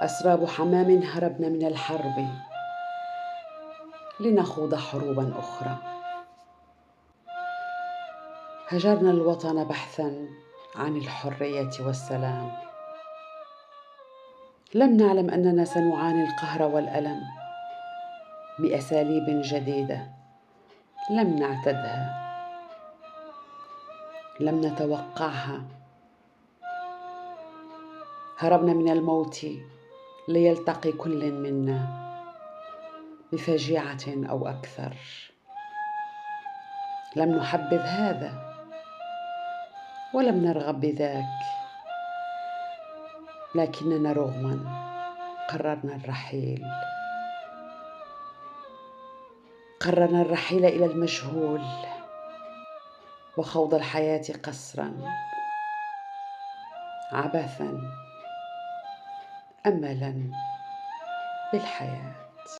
أسراب حمام هربن من الحرب لنخوض حروبا أخرى. هجرنا الوطن بحثا عن الحرية والسلام. لم نعلم أننا سنعاني القهر والألم بأساليب جديدة لم نعتدها، لم نتوقعها. هربنا من الموت ليلتقي كل منا بفجيعة أو أكثر. لم نحبذ هذا ولم نرغب بذاك، لكننا رغما قررنا الرحيل. قررنا الرحيل إلى المجهول وخوض الحياة قسرا، عبثا، أملا بالحياة.